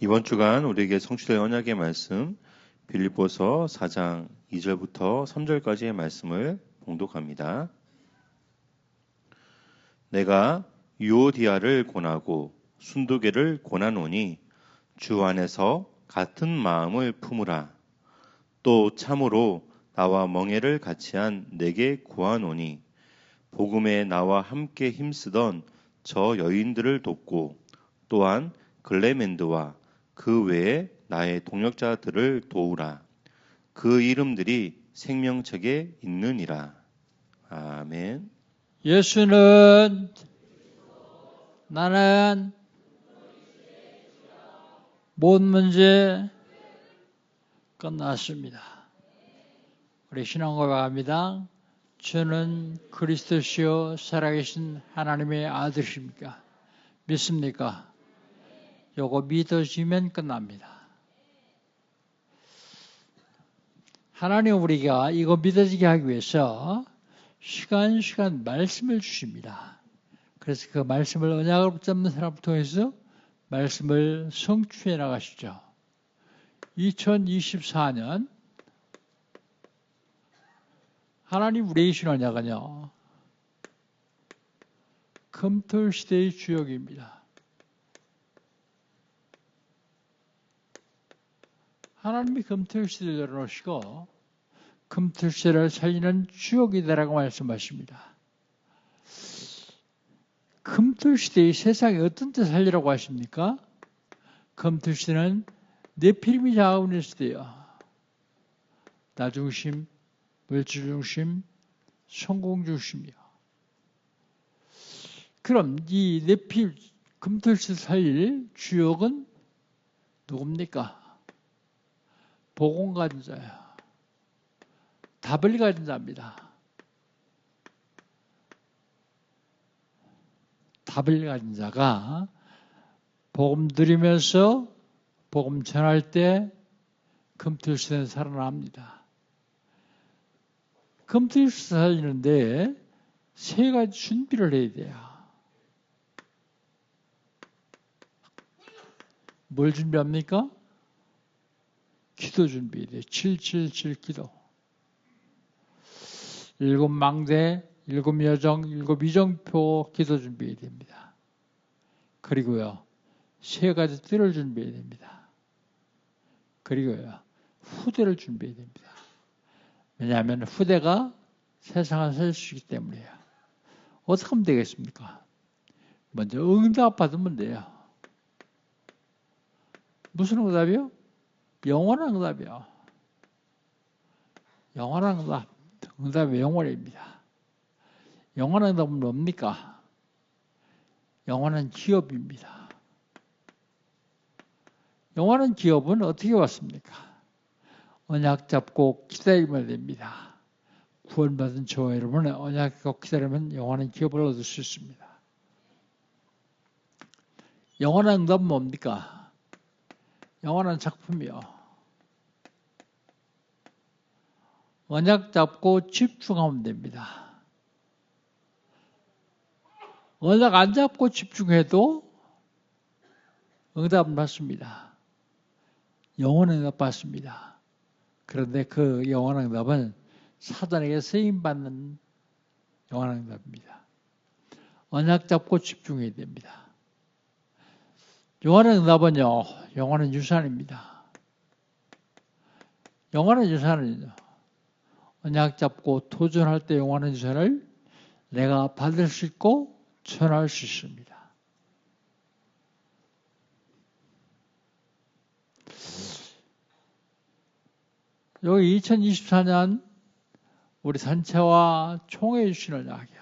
이번 주간 우리에게 성취될 언약의 말씀 빌립보서 4장 2절부터 3절까지의 말씀을 봉독합니다. 내가 유오디아를 권하고 순두계를 권하노니 주 안에서 같은 마음을 품으라. 또 참으로 나와 멍에를 같이한 내게 구하노니 복음에 나와 함께 힘쓰던 저 여인들을 돕고 또한 글레멘드와 그 외에 나의 동역자들을 도우라. 그 이름들이 생명책에 있느니라. 아멘. 예수는 나는 모든 문제 끝났습니다. 우리 신앙 고백합니다. 저는 그리스도시요 살아계신 하나님의 아들이십니까? 믿습니까? 요거 믿어지면 끝납니다. 하나님 우리가 이거 믿어지게 하기 위해서 시간 말씀을 주십니다. 그래서 그 말씀을 언약으로 붙잡는 사람을 통해서 말씀을 성취해 나가시죠. 2024년 하나님 우리에게 주신 언약은요, 금토일 시대의 주역입니다. 하나님이 금토일 시대를 열어놓으시고 금토일 시대를 살리는 주역이다라고 말씀하십니다. 금토일 시대의 세상에 어떤 때 살리라고 하십니까? 금토일 시대는 네피림이 장악하는 시대예요. 나중심, 물질중심, 성공중심이요. 그럼 이 네필 금토일시대 살릴 주역은 누굽니까? 복음 가진 자예요. 답을 가진 자입니다. 답을 가진 자가 복음 들으면서 복음 전할 때 금토일시대는 살아납니다. 금토일시대 살리는데 세 가지 준비를 해야 돼요. 뭘 준비합니까? 기도 준비해야 돼요. 777 기도. 7망대, 7여정, 7이정표 기도 준비해야 됩니다. 그리고요, 세 가지 뜰을 준비해야 됩니다. 그리고요, 후대를 준비해야 됩니다. 왜냐하면 후대가 세상을 살 수 있기 때문이에요. 어떻게 하면 되겠습니까? 먼저 응답 받으면 돼요. 무슨 응답이요? 영원한 응답이요. 영원한 응답. 응답의 영원입니다. 영원한 응답은 뭡니까? 영원한 기업입니다. 영원한 기업은 어떻게 왔습니까? 언약 잡고 기다리면 됩니다. 구원받은 저와 여러분은 언약 잡고 기다리면 영원한 기업을 얻을 수 있습니다. 영원한 응답은 뭡니까? 영원한 작품이요. 언약 잡고 집중하면 됩니다. 언약 안 잡고 집중해도 응답은 받습니다. 영원한 응답 받습니다. 그런데 그 영원한 응답은 사단에게 쓰임받는 영원한 응답입니다. 언약 잡고 집중해야 됩니다. 영원한 응답은요, 영원한 유산입니다. 영원한 유산은요, 언약 잡고 도전할 때 영원한 유산을 내가 받을 수 있고 전할 수 있습니다. 여기 2024년 우리 단체와 총회 주시는 언약이요.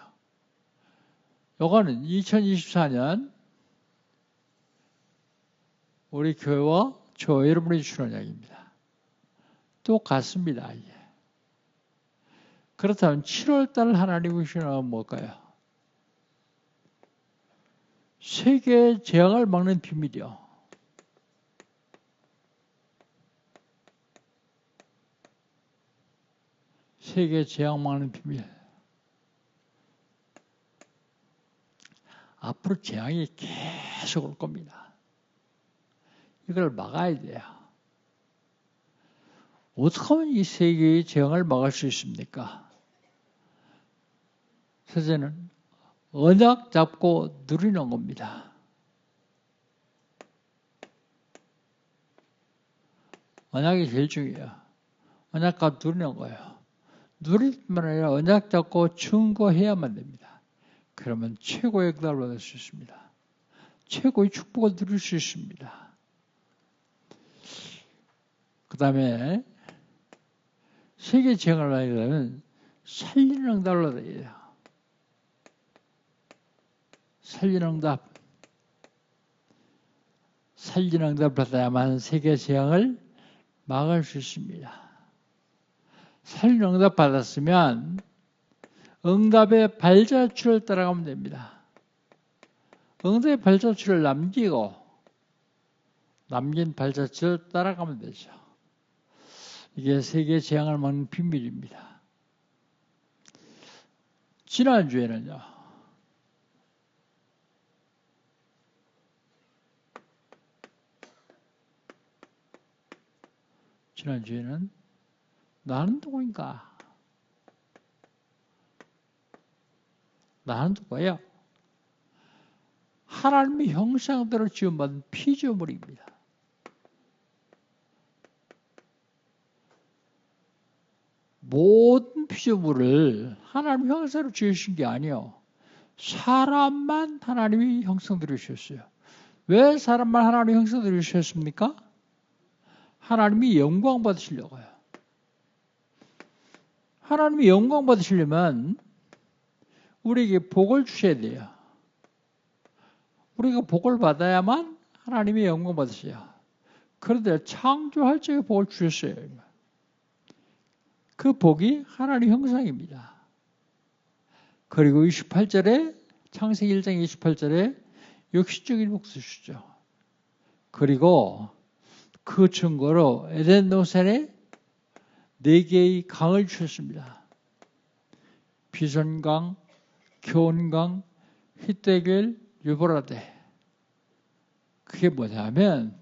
요거는 2024년 우리 교회와 저 여러분이 주시는 언약입니다. 똑같습니다. 이게. 그렇다면 7월달 하나님이 주시는 언약은 뭘까요? 세계의 재앙을 막는 비밀이요. 세계 재앙 막는 비밀. 앞으로 재앙이 계속 올 겁니다. 이걸 막아야 돼요. 어떻게 하면 이 세계의 재앙을 막을 수 있습니까? 첫째는 언약 잡고 누리는 겁니다. 언약이 제일 중요해요. 언약과 누리는 거예요. 누릴 뿐만 아니라 언약 잡고 증거해야만 됩니다. 그러면 최고의 응답을 받을 수 있습니다. 최고의 축복을 누릴 수 있습니다. 그 다음에 세계 재앙을 받으려면 살리는 응답을 받아야 돼요. 살리는 응답. 살리는 응답을 받아야만 세계 재앙을 막을 수 있습니다. 살리는 응답 받았으면 응답의 발자취를 따라가면 됩니다. 응답의 발자취를 남기고 남긴 발자취를 따라가면 되죠. 이게 세계 재앙을 막는 비밀입니다. 지난주에는요. 지난주에는 나는 누구인가? 나는 누구예요? 하나님의 형상대로 지음받은 피조물입니다. 모든 피조물을 하나님의 형상으로 지으신 게 아니에요. 사람만 하나님의 형상대로 지으셨어요. 왜 사람만 하나님의 형상대로 지으셨습니까? 하나님이 영광 받으시려고요. 하나님이 영광 받으시려면 우리에게 복을 주셔야 돼요. 우리가 복을 받아야만 하나님이 영광 받으셔요. 그런데 창조할 적에 복을 주셨어요. 그 복이 하나님 형상입니다. 그리고 28절에 창세기 1장 28절에 역시적인 복 주시죠. 그리고 그 증거로 에덴 동산에 4개의 강을 주셨습니다. 비손강, 교온강, 히데겔, 유브라데. 그게 뭐냐면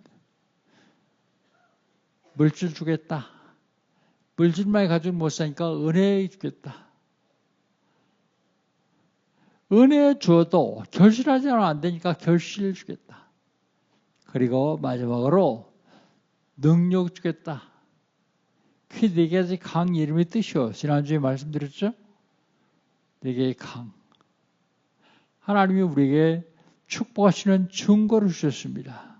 물질 주겠다. 물질만 가지고 못 사니까 은혜 주겠다. 은혜 주어도 결실하지 않으면 안 되니까 결실을 주겠다. 그리고 마지막으로 능력 주겠다. 그 4가지 강 이름의 뜻이요. 지난주에 말씀드렸죠? 4개의 강. 하나님이 우리에게 축복하시는 증거를 주셨습니다.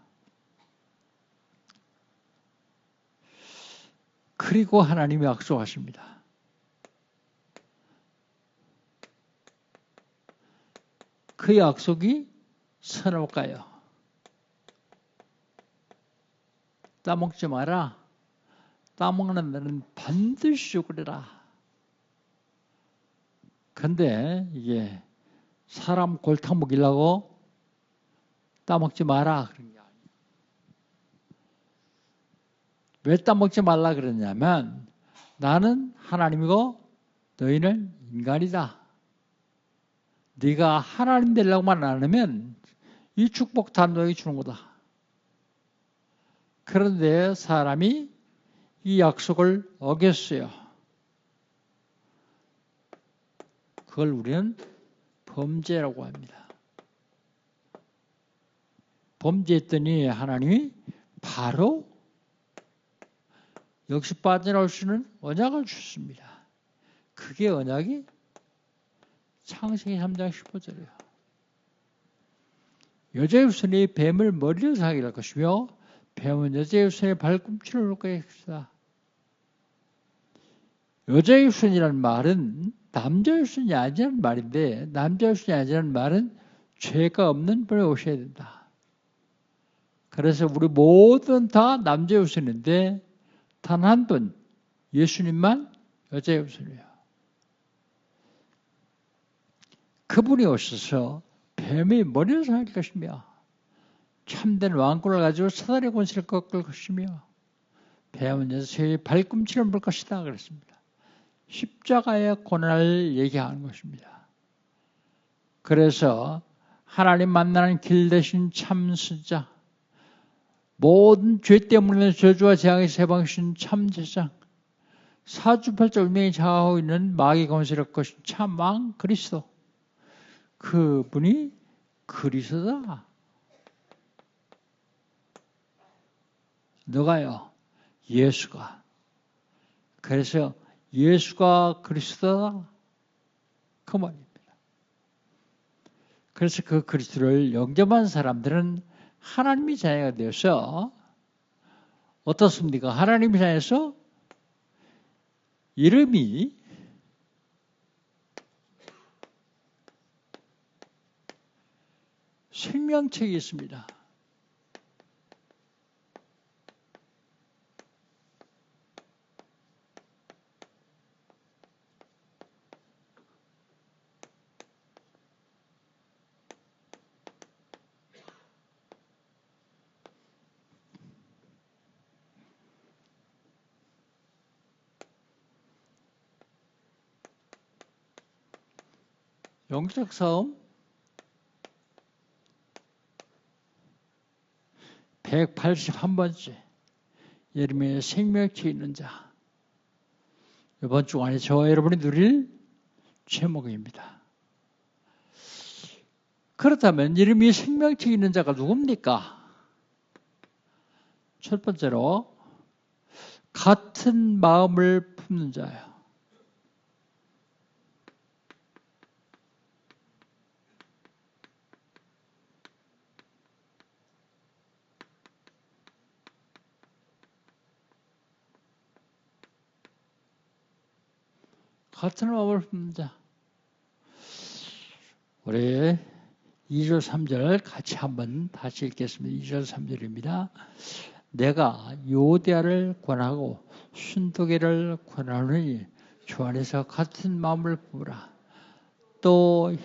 그리고 하나님이 약속하십니다. 그 약속이 선할까요? 따먹지 마라. 따먹는 데는 반드시 죽으리라. 근데 이게 사람 골탕 먹이려고 따먹지 마라 그런 게 아니에요. 왜 따먹지 말라 그러냐면 나는 하나님이고 너희는 인간이다. 네가 하나님 되려고만 안 하면 이 축복 다 너에게 주는 거다. 그런데 사람이 이 약속을 어겼어요. 그걸 우리는 범죄라고 합니다. 범죄했더니 하나님이 바로 역시 빠져나올 수 있는 언약을 주셨습니다. 그게 언약이 창세기 3장 15절이에요. 여자의 후손이 뱀을 머리로 사기를 할 것이며 뱀은 여자의 후손의 발꿈치를 놓을 것이다. 여자의 후손이라는 말은 남자의 후손이 아니라는 말인데 남자의 후손이 아니라는 말은 죄가 없는 분이 오셔야 된다. 그래서 우리 모든 다 남자의 후손인데 단 한 분 예수님만 여자의 후손이에요. 그분이 오셔서 뱀의 머리를 상할 것이며 참된 왕권을 가지고 사단의 권세를 꺾을 것이며 뱀은 여자의 발꿈치를 물 것이다 그랬습니다. 십자가의 고난을 얘기하는 것입니다. 그래서 하나님 만나는 길 대신 참 선자, 모든 죄 때문에 저주와 재앙에서 해방신 참제장, 사주팔자 운명이 장하고 있는 마귀 권세력 것인 참왕 그리스도, 그분이 그리스도다. 누가요? 예수가. 그래서 예수가 그리스도다. 그 말입니다. 그래서 그 그리스도를 영접한 사람들은 하나님의 자녀가 되어서 어떻습니까? 하나님의 자녀에서 이름이 생명책이 있습니다. 영적 싸움 181번째 예레미야 생명체 있는 자. 이번 주간에 저와 여러분이 누릴 제목입니다. 그렇다면 예레미야 생명체 있는 자가 누굽니까? 첫 번째로 같은 마음을 품는 자예요. 같은 마음을 품는 자. 우리 2절 3절 같이 한번 다시 읽겠습니다. 2절 3절입니다. 내가 요대아를 권하고 순도계를 권하노니 주 안에서 같은 마음을 품으라. 또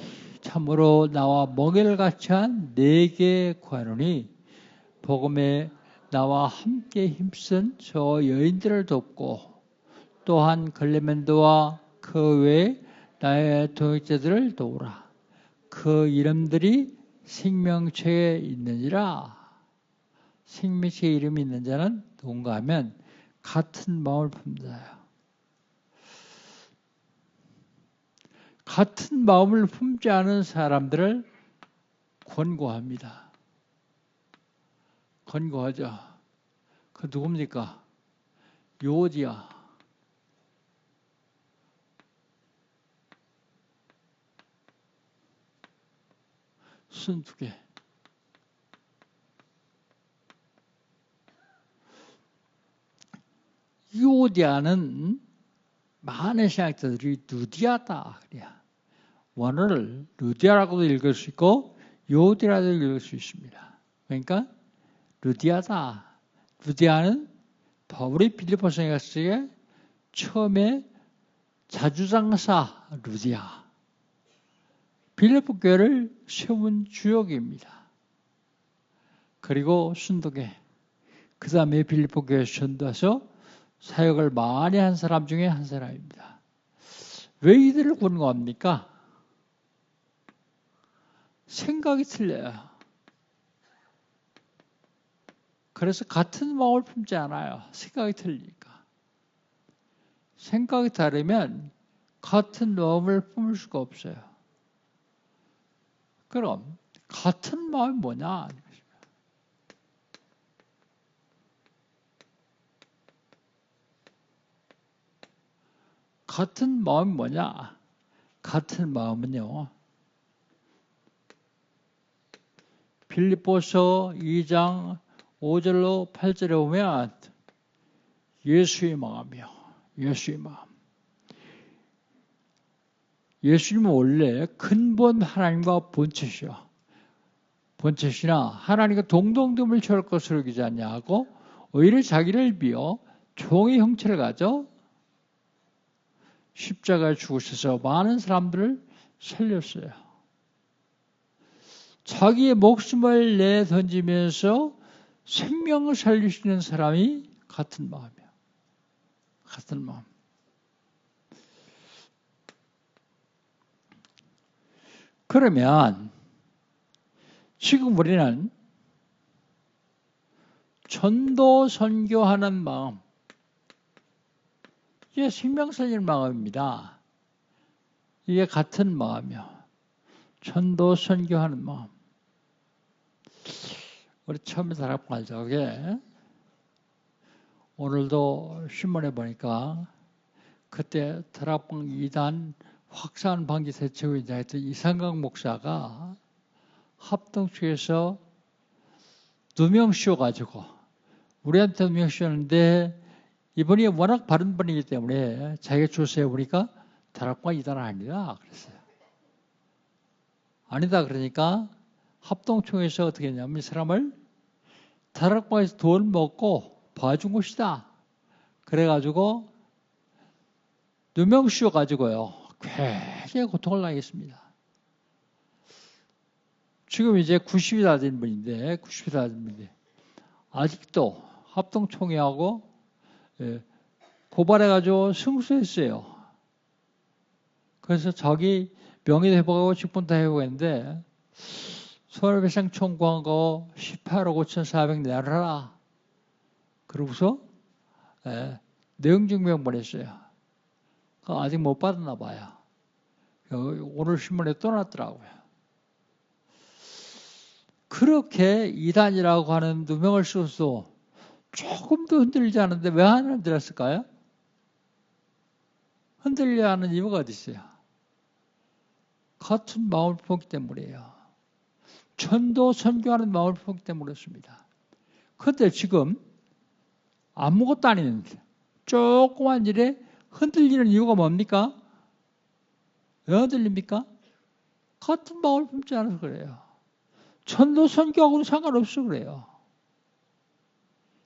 참으로 나와 멍에를 같이 한 네게 권하노니 복음에 나와 함께 힘쓴 저 여인들을 돕고 또한 글레멘드와 그 외 나의 동역자들을 도우라. 그 이름들이 생명책에 있느니라. 생명책에 이름이 있는 자는 누군가 하면 같은 마음을 품자요. 같은 마음을 품지 않은 사람들을 권고합니다. 권고하죠. 그 누굽니까? 요디야. 순두개. 요디아는 많은 신학자들이 누디아다 그래요. 원어를 루디아라고도 읽을 수 있고 요디라도 읽을 수 있습니다. 그러니까 루디아다. 루디아는 바울이 빌립보서에 갔을 때 처음에 자주장사 루디아. 빌립보 교회를 세운 주역입니다. 그리고 순도계. 그 다음에 빌립보 교회 전도해서 사역을 많이 한 사람 중에 한 사람입니다. 왜 이들을 권고합니까? 생각이 틀려요. 그래서 같은 마음을 품지 않아요. 생각이 틀리니까. 생각이 다르면 같은 마음을 품을 수가 없어요. 그럼 같은 마음이 뭐냐? 같은 마음이 뭐냐? 같은 마음은요. 빌립보서 2장 5절로 8절에 보면 예수의 마음이요. 예수의 마음. 예수님은 원래 근본 하나님과 본체시요. 본체시나 하나님과 동등됨을 취할 것으로 여기지 않냐고 오히려 자기를 비어 종의 형체를 가져 십자가에 죽으셔서 많은 사람들을 살렸어요. 자기의 목숨을 내던지면서 생명을 살리시는 사람이 같은 마음이에요. 같은 마음. 그러면 지금 우리는 전도 선교하는 마음. 이게 생명살리는 마음입니다. 이게 같은 마음이요. 전도 선교하는 마음. 우리 처음에 다락방 할 적에 오늘도 신문에 보니까 그때 다락방 2단 확산 방지 대책위원장 했던 이상강 목사가 합동 측에서 누명 씌워가지고 우리한테 누명 씌웠는데 이분이 워낙 바른 분이기 때문에 자기가 줄 세워보니까 다락방 2단은 아니다 그랬어요. 아니다 그러니까 합동총회에서 어떻게 했냐면 이 사람을 다락방에서 돈 먹고 봐준 것이다. 그래가지고 누명 씌워가지고요. 굉장히 고통을 당했습니다. 지금 이제 90이 다 된 분인데 아직도 합동총회하고 고발해가지고 승소했어요. 그래서 자기 명예도 회복하고 직분 다 회복했는데 손해배상 청구한 거 18억 5,400 내놔라. 그러고서 내용 증명 보냈어요. 아직 못 받았나 봐요. 오늘 신문에 또 났더라고요. 그렇게 이단이라고 하는 누명을 씌워서 조금도 흔들리지 않는데 왜 안 흔들렸을까요? 흔들려 하는 이유가 어디 있어요? 같은 마음을 품기 때문이에요. 전도 선교하는 마음을 품기 때문에 그렇습니다. 그런데 지금 아무것도 아닌데 조그만 일에 흔들리는 이유가 뭡니까? 왜 흔들립니까? 같은 마음을 품지 않아서 그래요. 전도 선교하고는 상관없어 그래요.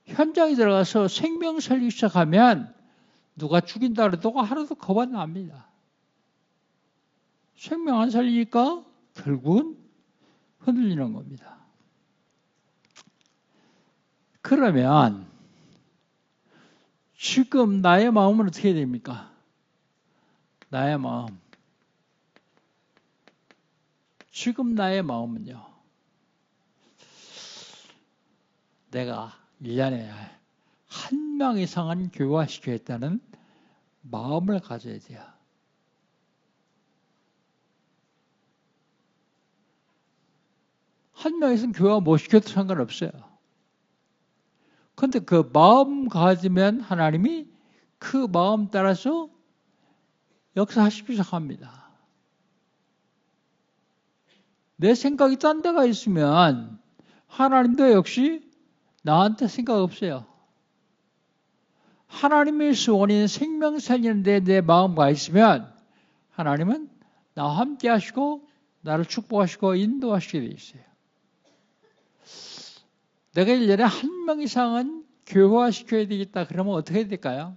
현장에 들어가서 생명 살리기 시작하면 누가 죽인다 그래도 하나도 겁 안 납니다. 생명 안 살리니까 결국은 흔들리는 겁니다. 그러면 지금 나의 마음은 어떻게 됩니까? 나의 마음. 지금 나의 마음은요. 내가 1년에 한 명 이상은 교화시켜야겠다는 마음을 가져야 돼요. 한 명 이상은 교화 못 시켜도 상관없어요. 그런데 그 마음 가지면 하나님이 그 마음 따라서 역사하시기 시작합니다. 내 생각이 딴 데가 있으면 하나님도 역시 나한테 생각 없어요. 하나님의 소원인 생명 살리는데 내 마음가 있으면 하나님은 나와 함께 하시고 나를 축복하시고 인도하시게 돼 있어요. 내가 1년에 한 명 이상은 교화시켜야 되겠다. 그러면 어떻게 해야 될까요?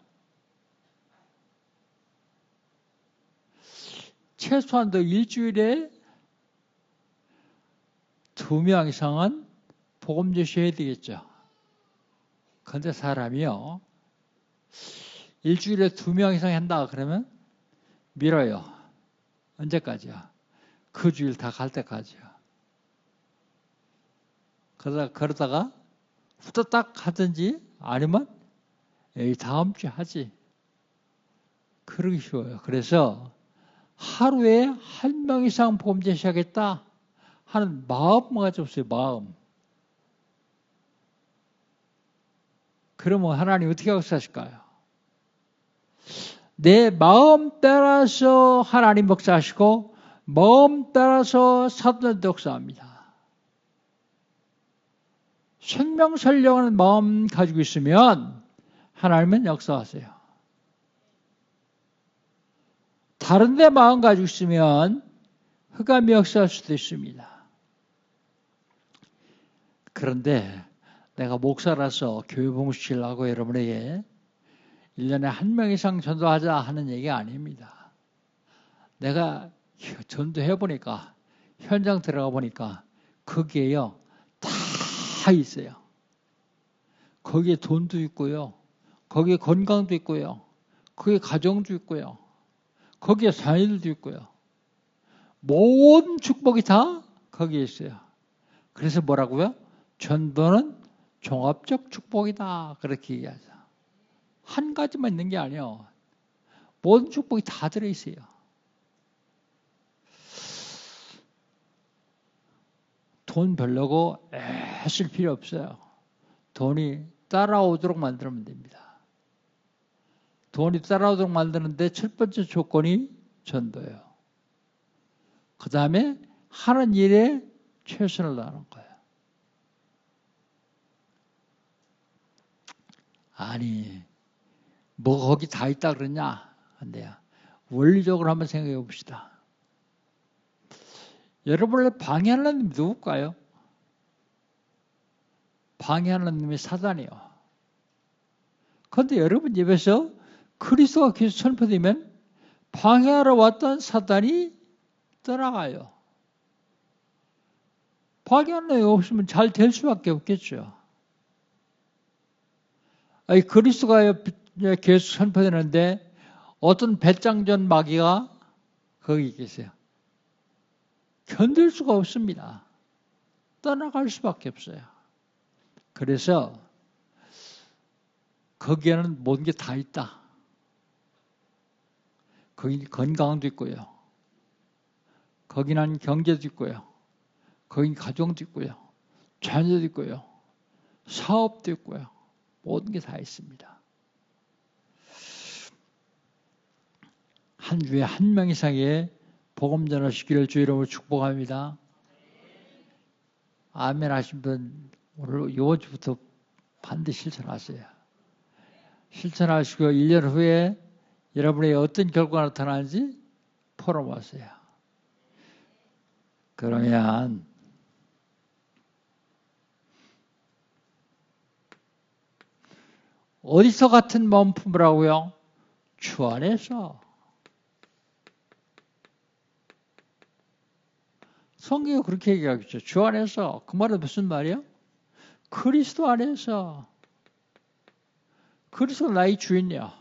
최소한도 일주일에 2명 이상은 복음 제시해야 되겠죠. 그런데 사람이요. 일주일에 2명 이상 한다 그러면 밀어요. 언제까지요? 그 주일 다 갈 때까지요. 그러다가 후다닥 하든지 아니면 다음 주에 하지. 그러기 쉬워요. 그래서 하루에 1명 이상 복음 제시하겠다 하는 마음만 가졌어요. 마음. 그러면 하나님 어떻게 역사하실까요? 내 마음 따라서 하나님 역사하시고 마음 따라서 사도들도 역사합니다. 생명 살려하는 마음 가지고 있으면 하나님은 역사하세요. 다른 데 마음 가지고 있으면 흑암이 역사할 수도 있습니다. 그런데 내가 목사라서 교회 봉시키려고 여러분에게 1년에 1명 이상 전도하자 하는 얘기가 아닙니다. 내가 전도해보니까 현장 들어가 보니까 거기에요 다 있어요. 거기에 돈도 있고요. 거기에 건강도 있고요. 거기에 가정도 있고요. 거기에 자녀들도 있고요. 모든 축복이 다 거기에 있어요. 그래서 뭐라고요? 전도는 종합적 축복이다. 그렇게 얘기하죠. 한 가지만 있는 게 아니에요. 모든 축복이 다 들어있어요. 돈 벌려고 애쓸 필요 없어요. 돈이 따라오도록 만들면 됩니다. 돈이 따라오도록 만드는데 첫 번째 조건이 전도예요. 그 다음에 하는 일에 최선을 다하는 거예요. 아니, 뭐 거기 다 있다 그러냐? 안 돼요. 원리적으로 한번 생각해 봅시다. 여러분을 방해하는 놈이 누굴까요? 방해하는 놈이 사단이요. 그런데 여러분 입에서 그리스도가 계속 선포되면 방해하러 왔던 사단이 떠나가요. 방해하는 놈이 없으면 잘 될 수밖에 없겠죠. 아니, 그리스도가 계속 선포되는데 어떤 배짱전 마귀가 거기 계세요. 견딜 수가 없습니다. 떠나갈 수밖에 없어요. 그래서 거기에는 모든 게 다 있다. 거기 건강도 있고요. 거기는 경제도 있고요. 거긴 가정도 있고요. 자녀도 있고요. 사업도 있고요. 모든 게 다 있습니다. 한 주에 한 명 이상의 복음 전하시기를 주 이름으로 축복합니다. 아멘 하신 분 오늘 이번 주부터 반드시 실천하세요. 실천하시고 1년 후에 여러분의 어떤 결과가 나타나는지 풀어보세요. 그러면 어디서 같은 마음 품으라고요? 주 안에서. 성경이 그렇게 얘기하겠죠. 주 안에서. 그 말은 무슨 말이에요? 그리스도 안에서. 그리스도 나의 주인이야.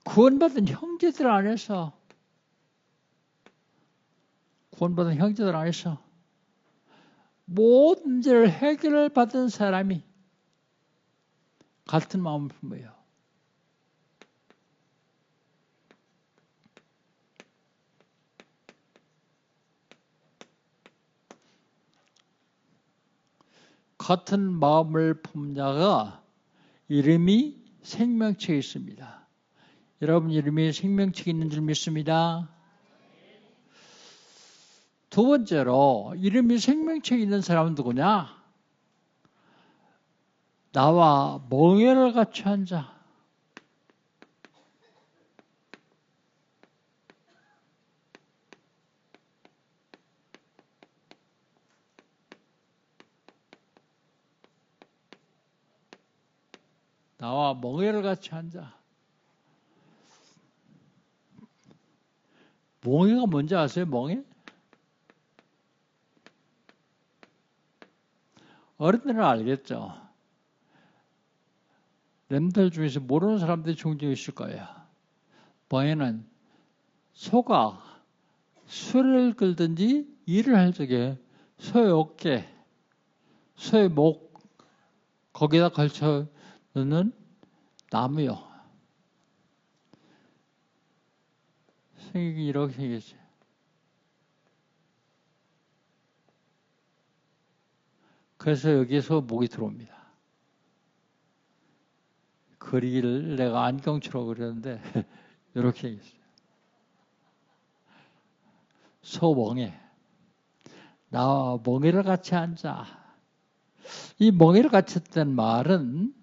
구원받은 형제들 안에서. 구원받은 형제들 안에서. 모든 문제를 해결을 받은 사람이 같은 마음을 품어요. 같은 마음을 품은 자가 이름이 생명책에 있습니다. 여러분 이름이 생명책에 있는 줄 믿습니다. 두 번째로 이름이 생명책에 있는 사람은 누구냐? 나와 멍에를 같이 한 자. 나와 멍에를 같이 한 자. 멍에가 뭔지 아세요? 멍에? 어른들은 알겠죠. 렘들 중에서 모르는 사람들이 종종 있을 거예요. 멍에는 소가 수레를 끌든지 일을 할 적에 소의 어깨, 소의 목 거기다 걸쳐 넣는 나무요. 생긴 이렇게 생겼죠. 그래서 여기에서 목이 들어옵니다. 그리기를 내가 안경처럼 그렸는데 이렇게 생겼어요. 소멍에. 나와 멍에를 같이 앉아. 이 멍에를 같이 했다는 말은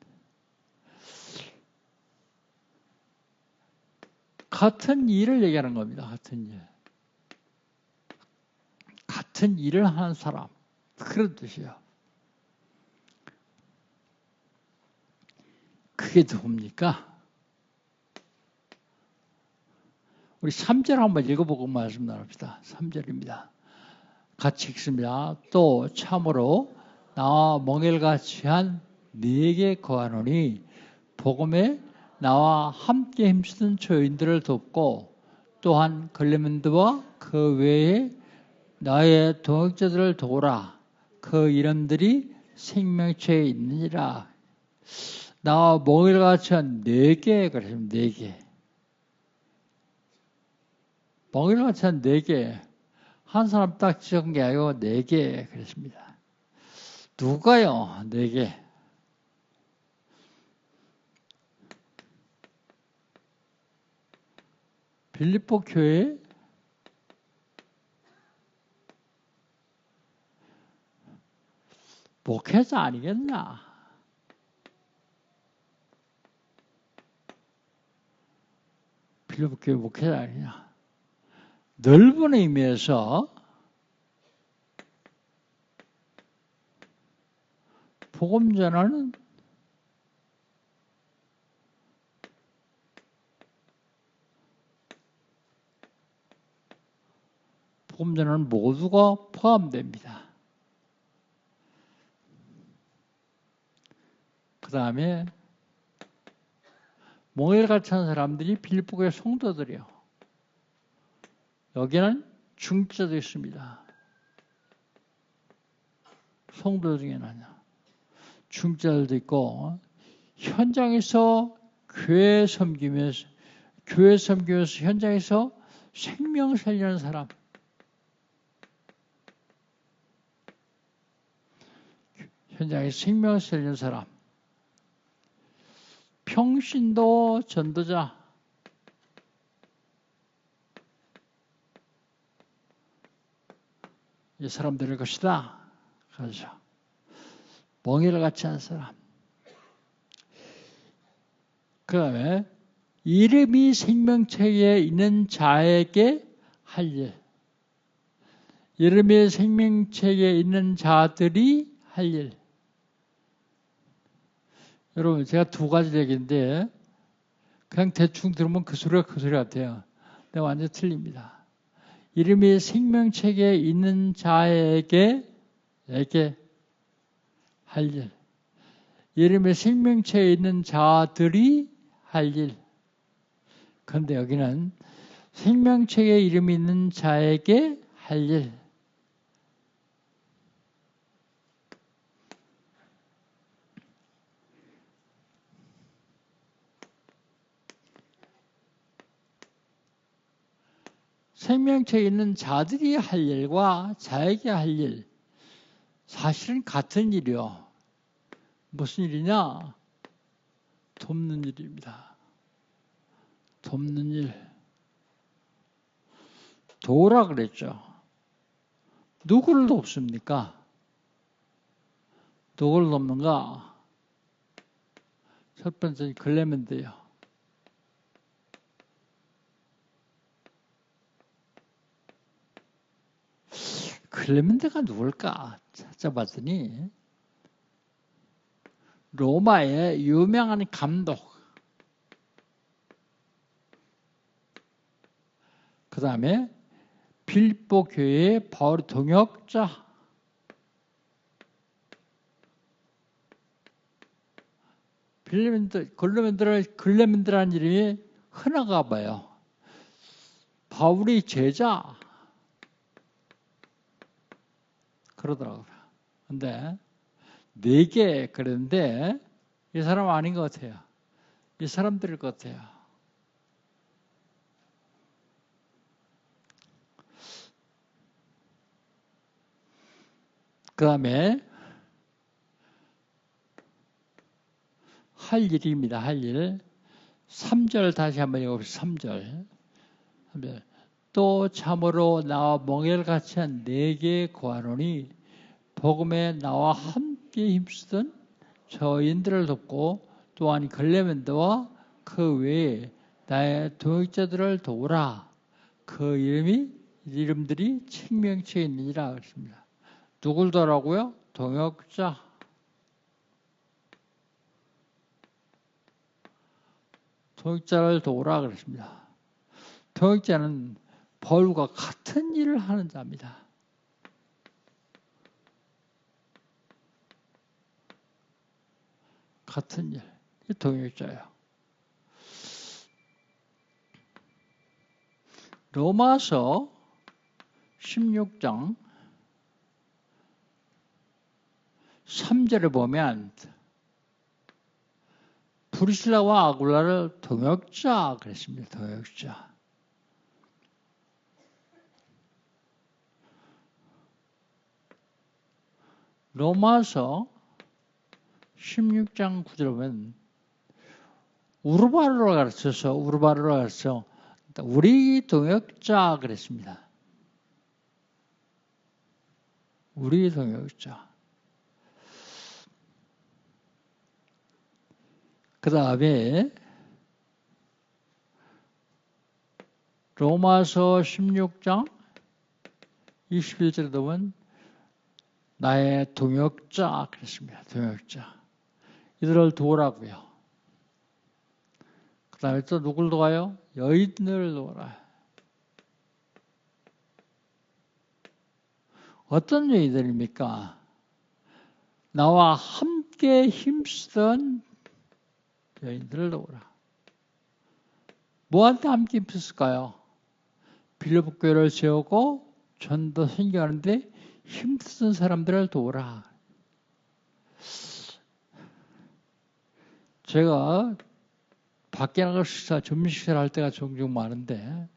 같은 일을 얘기하는 겁니다. 같은 일. 같은 일을 하는 사람. 그런 뜻이에요. 그게 누굽니까? 우리 3절 한번 읽어보고 말씀 나눕시다. 3절입니다. 같이 읽습니다. 또 참으로 나와 멍에같이 한 네게 거하노니 복음에 나와 함께 힘쓰는 초인들을 돕고 또한 클레멘드와 그 외에 나의 동역자들을 도우라. 그 이름들이 생명체에 있느니라. 나와 몽이를 같이 한 4개 그랬습니다. 4개. 몽이를 같이 한 4개. 한 사람 딱 지은 게 아니고 4개 그랬습니다. 누가요? 4개. 빌립보 교회 목회자 아니겠나? 빌립보 교회 목회자 아니냐? 넓은 의미에서 복음 전하는 모두가 포함됩니다. 그 다음에 몽엘 같이 한 사람들이 빌립보 교회 성도들이요. 여기는 중자도 있습니다. 성도 중에는 중자들도 있고 현장에서 교회 섬기면서 현장에서 생명 살리는 사람, 현장에서 생명 살리는 사람, 평신도 전도자, 이 사람들일 것이다. 그렇죠. 멍에를 같이 한 사람. 그 다음에 이름이 생명체에 있는 자에게 할 일. 이름이 생명체에 있는 자들이 할 일. 여러분, 제가 2가지 얘기인데 그냥 대충 들으면 그 소리가 그 소리 같아요. 근데 완전히 틀립니다. 이름이 생명체에 있는 자에게 할 일. 이름이 생명체에 있는 자들이 할 일. 그런데 여기는 생명체에 이름이 있는 자에게 할 일. 생명체에 있는 자들이 할 일과 자에게 할 일, 사실은 같은 일이요. 무슨 일이냐? 돕는 일입니다. 돕는 일. 도우라 그랬죠. 누구를 돕습니까? 누구를 돕는가? 첫 번째 클레멘트요. 클레멘트가 누굴까 찾아봤더니 로마의 유명한 감독, 그 다음에 빌립보 교회의 바울 동역자, 글레멘트라는 이름이 흔한가 봐요. 바울의 제자 그러더라고요. 근데 4개 그랬는데 이 사람 아닌 것 같아요. 이 사람들일 것 같아요. 그 다음에 할 일입니다. 할 일. 3절 다시 한번 읽어보시죠. 3절. 또 참으로 나와 멍에같이 한 4개 구하노니 복음에 나와 함께 힘쓰던 저인들을 돕고 또한 글레멘드와 그 외에 나의 동역자들을 도우라. 그 이름들이 생명체에 있느니라 그랬습니다. 누굴 도라고요? 동역자. 동역자를 도우라 그랬습니다. 동역자는 바울과 같은 일을 하는 자입니다. 같은 일. 이 동역자예요. 로마서 16장 3절에 보면 브리실라와 아굴라를 동역자 그랬습니다. 동역자. 로마서 16장 9절 보면 우르바르로 가르쳐서 우리 동역자 그랬습니다. 우리 동역자. 그 다음에 로마서 16장 21절에 보면 나의 동역자 그랬습니다. 동역자. 이들을 도우라고요. 그 다음에 또 누굴 도와요? 여인들을 도우라. 어떤 여인들입니까? 나와 함께 힘쓰던 여인들을 도우라. 뭐한테 함께 힘썼을까요? 빌립보 교회를 세우고 전도 선교하는데 힘쓰던 사람들을 도우라. 제가 밖에 나가서 점심 식사를 할 때가 종종 많은데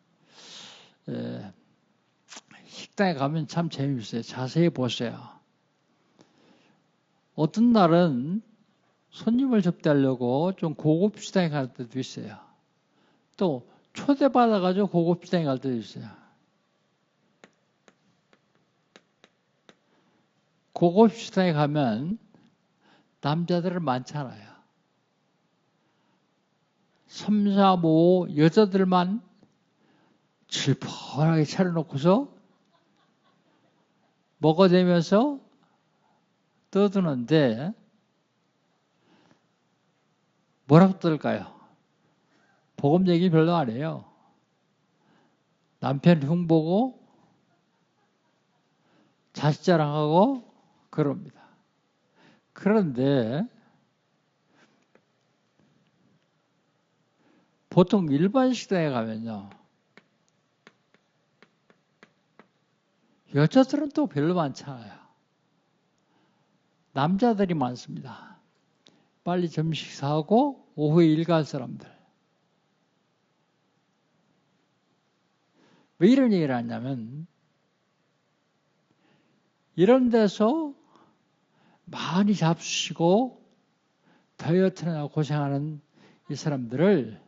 식당에 가면 참 재미있어요. 자세히 보세요. 어떤 날은 손님을 접대하려고 좀 고급 식당에 갈 때도 있어요. 또 초대받아가지고 고급 식당에 갈 때도 있어요. 고급 식당에 가면 남자들은 많잖아요. 3, 4, 5 여자들만 질펀하게 차려놓고서 먹어대면서 떠드는데 뭐라고 떠들까요? 복음 얘기 별로 안 해요. 남편 흉보고 자식 자랑하고 그럽니다. 그런데 보통 일반 식당에 가면요. 여자들은 또 별로 많잖아요. 남자들이 많습니다. 빨리 점심 식사하고 오후에 일 갈 사람들. 왜 이런 얘기를 하냐면 이런 데서 많이 잡수시고 다이어트나 고생하는 이 사람들을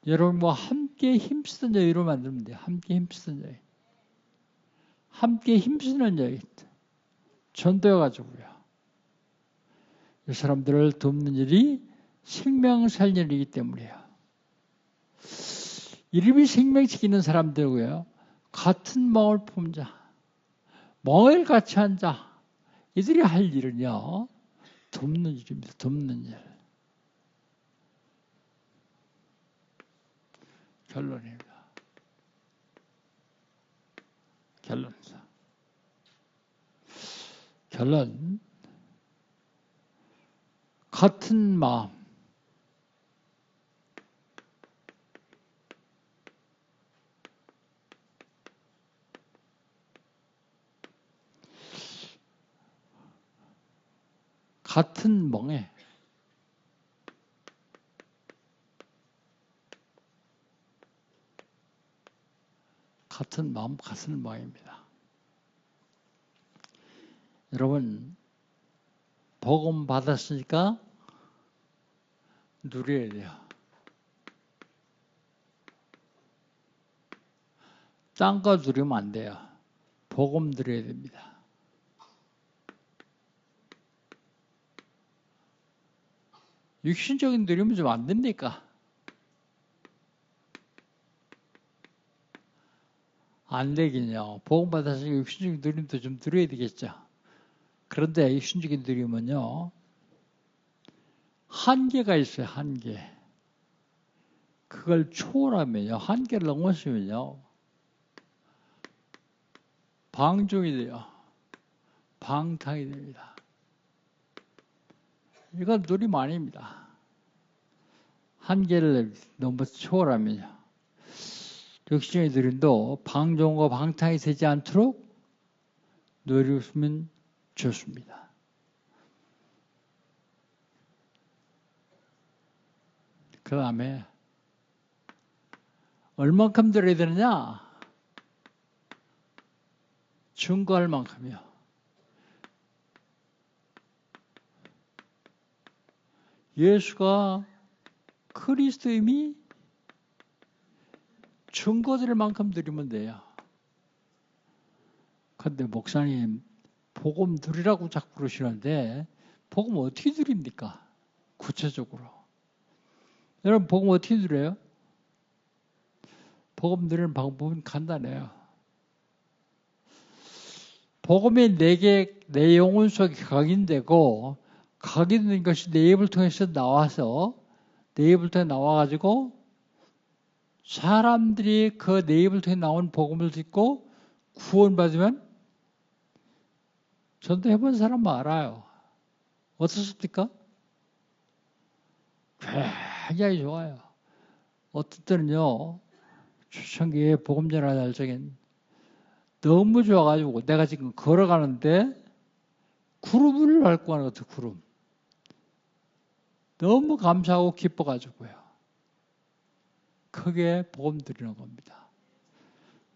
여러분과 함께 힘쓰는 여인으로 만들면 돼요. 함께 힘쓰는 여인. 함께 힘쓰는 여인. 전도해가지고요. 이 사람들을 돕는 일이 생명 살리는 일이기 때문이에요. 이름이 생명 지키는 사람들이고요. 같은 멍을 품 자, 멍을 같이 한 자, 이들이 할 일은요. 돕는 일입니다. 돕는 일. 결론입니다. 결론. 같은 마음. 같은 멍에 같은 마음, 같은 멍입니다. 여러분, 복음 받았으니까 누려야 돼요. 딴 거 누리면 안 돼요. 복음 누려야 됩니다. 육신적인 누리면 좀 안 됩니까? 안 되긴요. 복음 받아서 육신적인 누림도 좀 누려야 되겠죠. 그런데 육신적인 누림은요. 한계가 있어요. 한계. 그걸 초월하면요. 한계를 넘었으면요. 방종이 돼요. 방탕이 됩니다. 이건 누림 아닙니다. 한계를 너무 초월하면요. 육신의 누림도 방종과 방탕이 되지 않도록 누리면 좋습니다. 그 다음에 얼만큼 드려야 되느냐? 증거할 만큼이요. 예수가 그리스도임이 증거 드릴 만큼 드리면 돼요. 근데 목사님 복음 드리라고 자꾸 그러시는데 복음 어떻게 드립니까? 구체적으로. 여러분 복음 어떻게 드려요? 복음 드리는 방법은 간단해요. 복음이 내 영혼 속에 각인되고 각인된 것이 내 입을 통해서 나와서 내 입을 통해 나와가지고 사람들이 그 내 입을 통해 나온 복음을 듣고 구원받으면 전도해본 사람 알아요. 어떻습니까? 굉장히 좋아요. 어떤 때는요, 초창기에 복음 전할 적엔 너무 좋아가지고 내가 지금 걸어가는데 구름을 밟고 가는 것 같아요, 구름. 너무 감사하고 기뻐가지고요. 크게 복음 드리는 겁니다.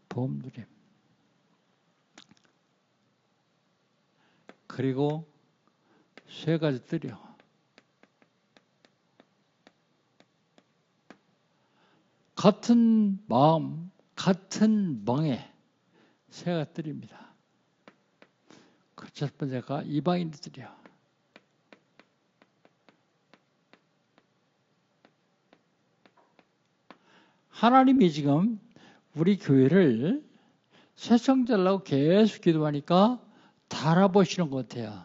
복음 드림. 그리고 세 가지 드려. 같은 마음, 같은 멍에 세 가지 드립니다. 그 첫 번째가 이방인들이요. 하나님이 지금 우리 교회를 새성자라고 계속 기도하니까 달아보시는 것 같아요.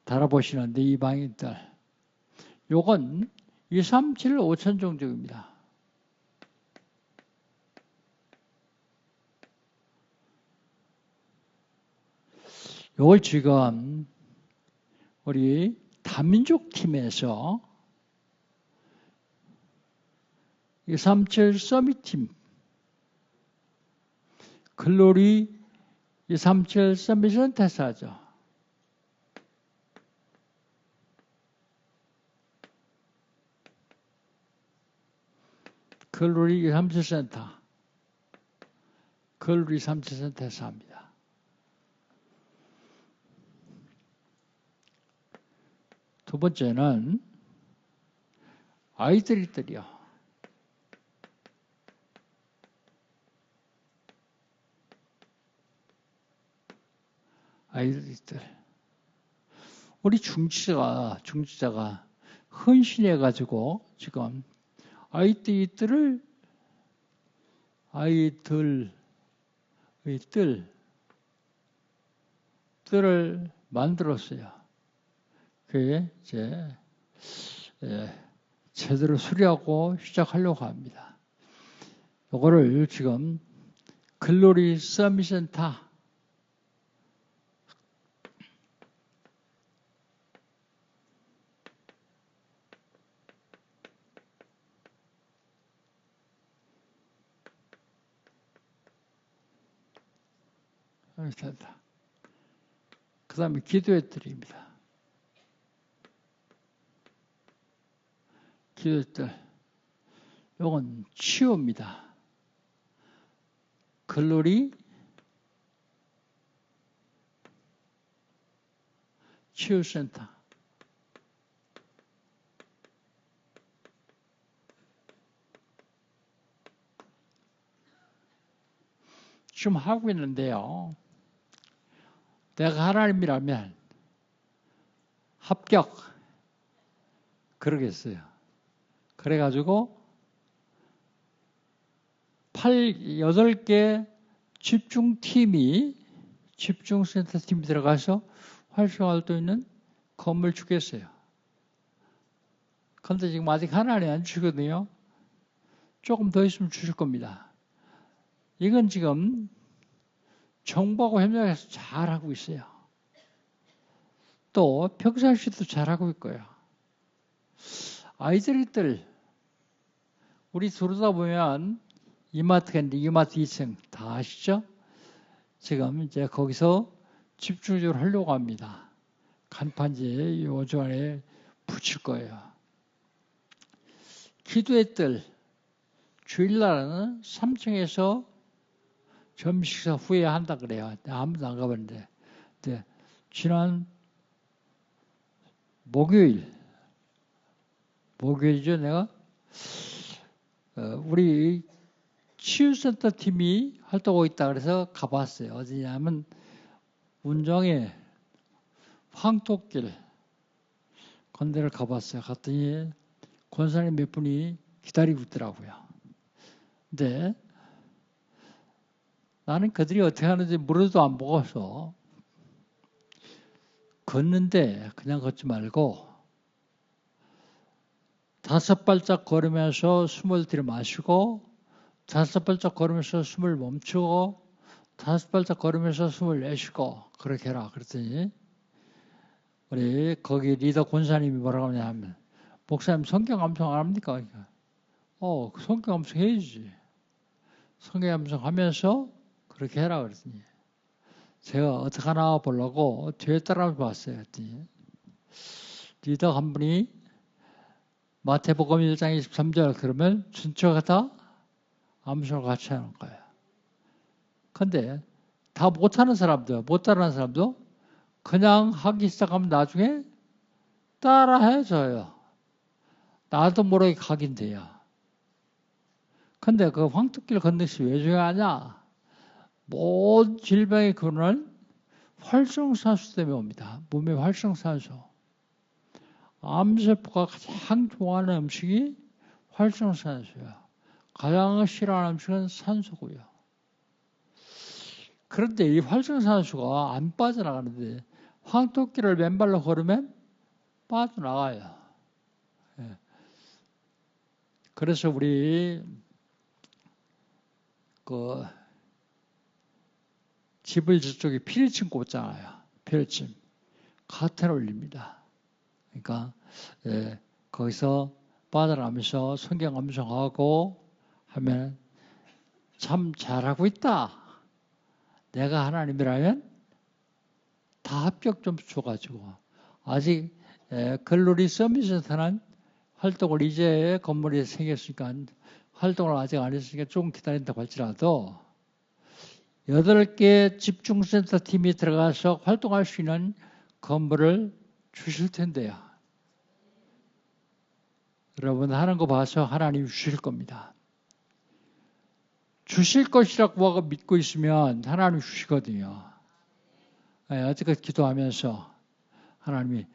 달아보시는데 이방인들. 요건 237, 5천 종족입니다. 요걸 지금 우리 다민족 팀에서 237 서밋팀 글로리 237 서밋은 대사죠. 글로리 237 센터 글로리 237 센터 대사입니다. 두 번째는 아이들이요. 아이들이들. 우리 중지자가 헌신해가지고 지금 아이들을 뜰을 만들었어요. 그게 이제 제대로 수리하고 시작하려고 합니다. 이거를 지금 글로리 서밋 센터 그 다음에 기도회 드립니다. 기도회 이건 치유입니다. 글로리 치유센터. 지금 하고 있는데요. 내가 하나님이라면 합격 그러겠어요. 그래가지고 8개 집중센터 팀이 들어가서 활성화할 수 있는 건물 주겠어요. 그런데 지금 아직 하나님 안 주거든요. 조금 더 있으면 주실 겁니다. 이건 지금 정부하고 협력해서 잘하고 있어요. 또 평상시도 잘하고 있고요. 아이들들 우리 들어다 보면 이마트가 있는데 이마트 2층 다 아시죠? 지금 이제 거기서 집중적으로 하려고 합니다. 간판지 요주 안에 붙일 거예요. 기도의 뜰, 주일날은 3층에서 점심식사 후에 한다 그래요. 아무도 안 가봤는데. 근데 지난 목요일이죠. 내가 우리 치유센터 팀이 활동하고 있다 그래서 가봤어요. 어디냐면 운정에 황토길 건대를 가봤어요. 갔더니 권사님 몇 분이 기다리고 있더라고요. 근데 나는 그들이 어떻게 하는지 물어도 안 보고서 걷는데 그냥 걷지 말고 5발짝 걸으면서 숨을 들이마시고 5발짝 걸으면서 숨을 멈추고 5발짝 걸으면서 숨을 내쉬고 그렇게 해라. 그랬더니 우리 거기 리더 권사님이 뭐라고 하냐면 목사님 성경 암송 안 합니까? 성경 암송 해야지. 성경 암송 하면서 그렇게 해라 그랬더니 제가 어떻게 하나 보려고 뒤에 따라서 봤어요. 그랬더니 리더 한 분이 마태복음 1장 23절 그러면 전체가 다 암송을 같이 하는 거예요. 근데 다 못하는 사람도 못 따라하는 사람도 그냥 하기 시작하면 나중에 따라해줘요. 나도 모르게 가긴 돼요. 근데 그 황토길 걷는 것이 왜 중요하냐? 모든 질병의 근원은 활성산소 때문에 옵니다. 몸의 활성산소. 암세포가 가장 좋아하는 음식이 활성산소예요. 가장 싫어하는 음식은 산소고요. 그런데 이 활성산소가 안 빠져나가는데 황토길을 맨발로 걸으면 빠져나가요. 그래서 우리 집을 저쪽에 피리침 꽂잖아요. 피리침. 카텐 올립니다. 그러니까 거기서 빠져나가면서 성경 암송하고 하면 참 잘하고 있다. 내가 하나님이라면 다 합격 점수 줘가지고 아직 글로리 서밋센터는 활동을 이제 건물이 생겼으니까 활동을 아직 안 했으니까 조금 기다린다고 할지라도 8개 집중센터 팀이 들어가서 활동할 수 있는 건물을 주실 텐데요. 여러분 하는 거 봐서 하나님이 주실 겁니다. 주실 것이라고 믿고 있으면 하나님이 주시거든요. 어저께 기도하면서 하나님이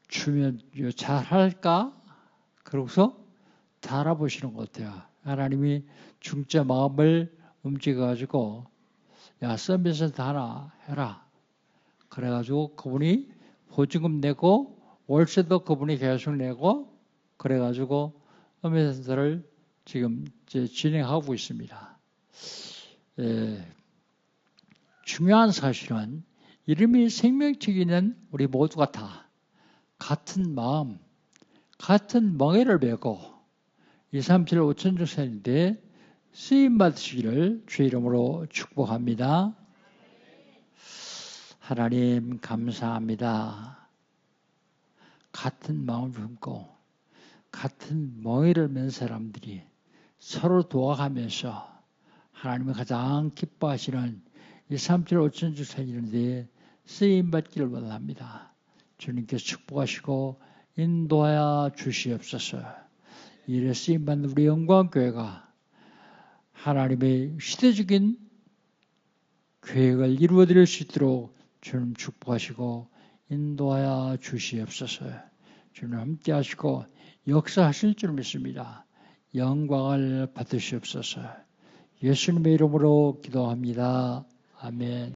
주면 잘할까? 그러고서 다 알아보시는 것 같아요. 하나님이 중재 마음을 움직여가지고 야 서밋센터 하나 해라. 그래가지고 그분이 보증금 내고 월세도 그분이 계속 내고 그래가지고 서밋센터를 지금 진행하고 있습니다. 중요한 사실은 이름이 생명책이 있는 우리 모두가 다 같은 마음, 같은 멍에를 메고 237 5천주사인데 쓰임 받으시기를 주의 이름으로 축복합니다. 하나님 감사합니다. 같은 마음을 품고 같은 멍에를 맨 사람들이 서로 도와가면서 하나님이 가장 기뻐하시는 237 5천주사인데 쓰임 받기를 원합니다. 주님께서 축복하시고 인도하여 주시옵소서. 이래 쓰임받는 우리 영광교회가 하나님의 시대적인 계획을 이루어드릴 수 있도록 주님 축복하시고 인도하여 주시옵소서. 주님 함께 하시고 역사하실 줄 믿습니다. 영광을 받으시옵소서. 예수님의 이름으로 기도합니다. 아멘.